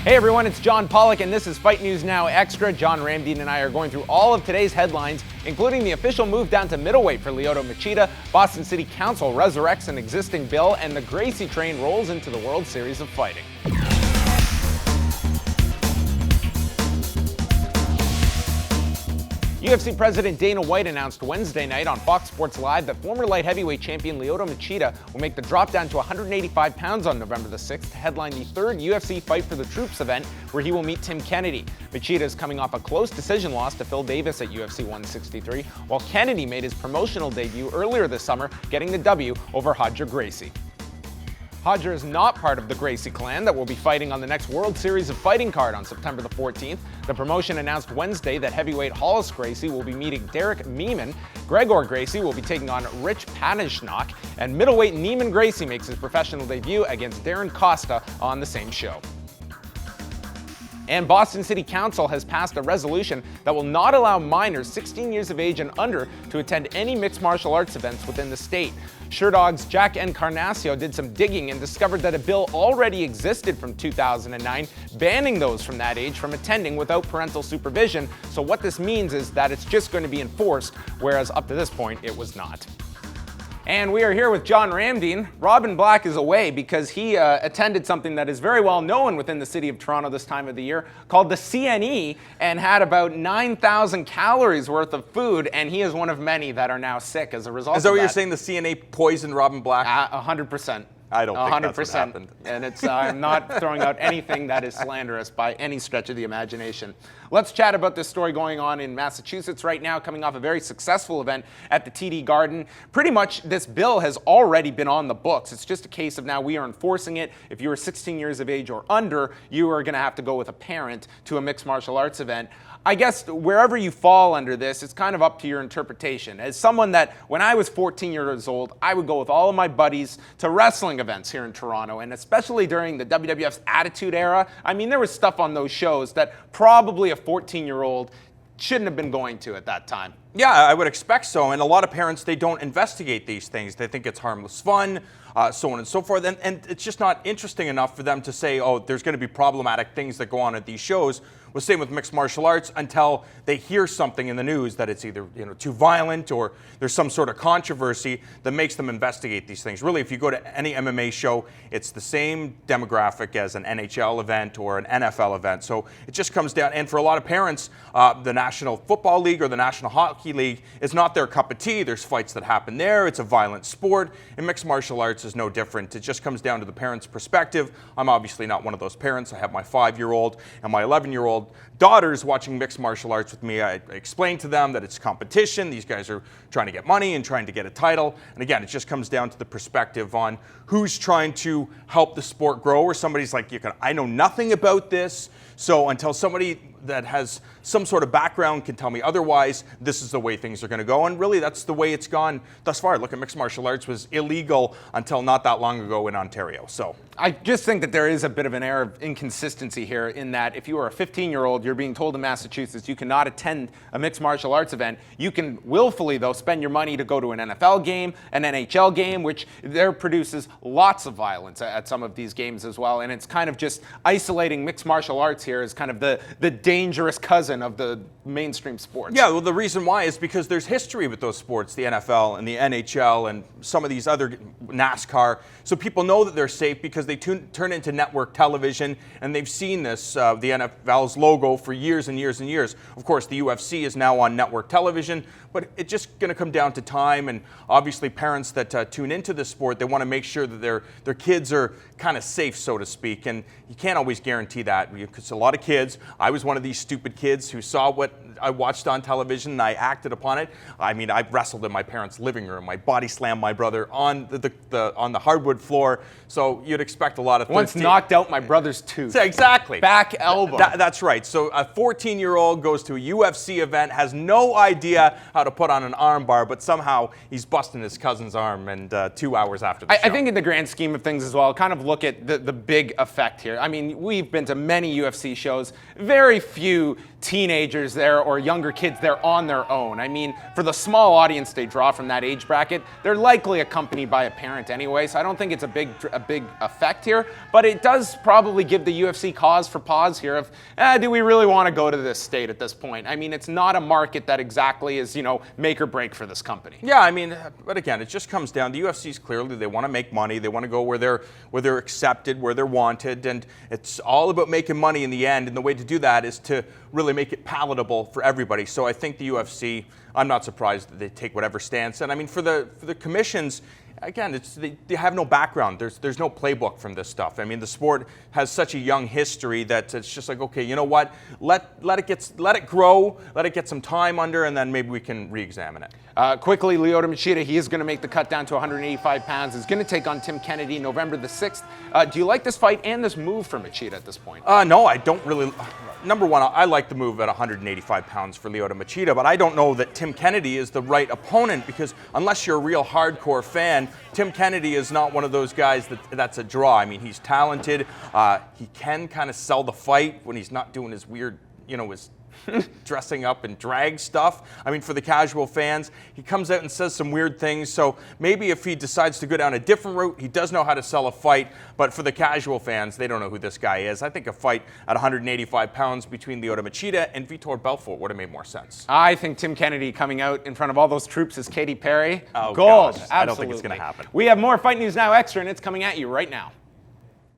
Hey everyone, it's John Pollock and this is Fight News Now Extra. John Ramdeen and I are going through all of today's headlines, including the official move down to middleweight for Lyoto Machida, Boston City Council resurrects an existing bill, and the Gracie train rolls into the World Series of Fighting. UFC President Dana White announced Wednesday night on Fox Sports Live that former light heavyweight champion Lyoto Machida will make the drop down to 185 pounds on November the 6th to headline the third UFC Fight for the Troops event, where he will meet Tim Kennedy. Machida is coming off a close decision loss to Phil Davis at UFC 163, while Kennedy made his promotional debut earlier this summer, getting the W over Roger Gracie. Roger is not part of the Gracie clan that will be fighting on the next World Series of Fighting card on September the 14th. The promotion announced Wednesday that heavyweight Hollis Gracie will be meeting Derek Meeman, Gregor Gracie will be taking on Rich Panashnok, and middleweight Neiman Gracie makes his professional debut against Darren Costa on the same show. And Boston City Council has passed a resolution that will not allow minors 16 years of age and under to attend any mixed martial arts events within the state. Sherdog's Jack Encarnacio did some digging and discovered that a bill already existed from 2009 banning those from that age from attending without parental supervision. So what this means is that it's just going to be enforced, whereas up to this point it was not. And we are here with John Ramdeen. Robin Black is away because he attended something that is very well known within the city of Toronto this time of the year called the CNE, and had about 9,000 calories worth of food, and he is one of many that are now sick as a result of that. Is that what you're saying, the CNA poisoned Robin Black? 100%. I don't think that's what happened. And I'm not throwing out anything that is slanderous by any stretch of the imagination. Let's chat about this story going on in Massachusetts right now, coming off a very successful event at the TD Garden. Pretty much this bill has already been on the books. It's just a case of now we are enforcing it. If you are 16 years of age or under, you are going to have to go with a parent to a mixed martial arts event. I guess wherever you fall under this, it's kind of up to your interpretation. As someone that, when I was 14 years old, I would go with all of my buddies to wrestling events here in Toronto, and especially during the WWF's Attitude Era. I mean, there was stuff on those shows that probably a 14-year-old shouldn't have been going to at that time. Yeah, I would expect so. And a lot of parents, they don't investigate these things. They think it's harmless fun, so on and so forth. And it's just not interesting enough for them to say, oh, there's going to be problematic things that go on at these shows. Well, same with mixed martial arts, until they hear something in the news that it's either too violent or there's some sort of controversy that makes them investigate these things. Really, if you go to any MMA show, it's the same demographic as an NHL event or an NFL event. So it just comes down, and for a lot of parents, the National Football League or the National Hockey League is not their cup of tea. There's fights that happen there. It's a violent sport, and mixed martial arts is no different. It just comes down to the parent's perspective. I'm obviously not one of those parents. I have my 5-year-old and my 11-year-old daughters watching mixed martial arts with me. I explain to them that it's competition. These guys are trying to get money and trying to get a title. And again, it just comes down to the perspective on who's trying to help the sport grow, or somebody's like, I know nothing about this. So until somebody that has some sort of background can tell me otherwise, this is the way things are going to go. And really, that's the way it's gone thus far. Look, at mixed martial arts was illegal until not that long ago in Ontario. So I just think that there is a bit of an air of inconsistency here, in that if you are a 15-year-old, you're being told in Massachusetts you cannot attend a mixed martial arts event. You can willfully, though, spend your money to go to an NFL game, an NHL game, which there produces lots of violence at some of these games as well. And it's kind of just isolating mixed martial arts here as kind of the dangerous cousin of the mainstream sports. Yeah, well, the reason why is because there's history with those sports, the NFL and the NHL and some of these other, NASCAR. So people know that they're safe because they turn into network television, and they've seen this, the NFL's logo for years and years and years. Of course, the UFC is now on network television, but it's just going to come down to time. And obviously, parents that tune into the sport, they want to make sure that their kids are kind of safe, so to speak. And you can't always guarantee that, because a lot of kids, I was one of these stupid kids who saw what I watched on television and I acted upon it. I mean, I wrestled in my parents' living room. I body slammed my brother on the hardwood floor. So you'd expect a lot of. Once knocked out my brother's tooth. Exactly. Back elbow. That's right. So a 14-year-old goes to a UFC event, has no idea how to put on an arm bar, but somehow he's busting his cousin's arm, and 2 hours after the show. I think in the grand scheme of things as well, kind of look at the big effect here. I mean, we've been to many UFC shows. Very few teenagers there, or younger kids, they're on their own. I mean, for the small audience they draw from that age bracket, they're likely accompanied by a parent anyway, so I don't think it's a big effect here, but it does probably give the UFC cause for pause here of, do we really want to go to this state at this point? I mean, it's not a market that exactly is, make or break for this company. Yeah, I mean, but again, it just comes down, the UFC's clearly, they want to make money, they want to go where they're accepted, where they're wanted, and it's all about making money in the end, and the way to do that is to really make it palatable for everybody. So I think the UFC, I'm not surprised that they take whatever stance. And I mean, for the commissions, again, they have no background. There's no playbook from this stuff. I mean, the sport has such a young history that it's just like, okay, you know what? Let it grow, let it get some time under, and then maybe we can re-examine it. Quickly, Lyoto Machida, he is going to make the cut down to 185 pounds. He's going to take on Tim Kennedy November the 6th. Do you like this fight and this move for Machida at this point? No, I don't really. Number one, I like the move at 185 pounds for Lyoto Machida, but I don't know that Tim Kennedy is the right opponent because unless you're a real hardcore fan, Tim Kennedy is not one of those guys that's a draw. I mean, he's talented. He can kind of sell the fight when he's not doing his weird, his dressing up and drag stuff. I mean, for the casual fans, he comes out and says some weird things. So maybe if he decides to go down a different route, he does know how to sell a fight. But for the casual fans, they don't know who this guy is. I think a fight at 185 pounds between Lyoto Machida and Vitor Belfort would have made more sense. I think Tim Kennedy coming out in front of all those troops is Katy Perry. Oh, gold. gosh. I don't think it's going to happen. We have more fight news now extra, and it's coming at you right now.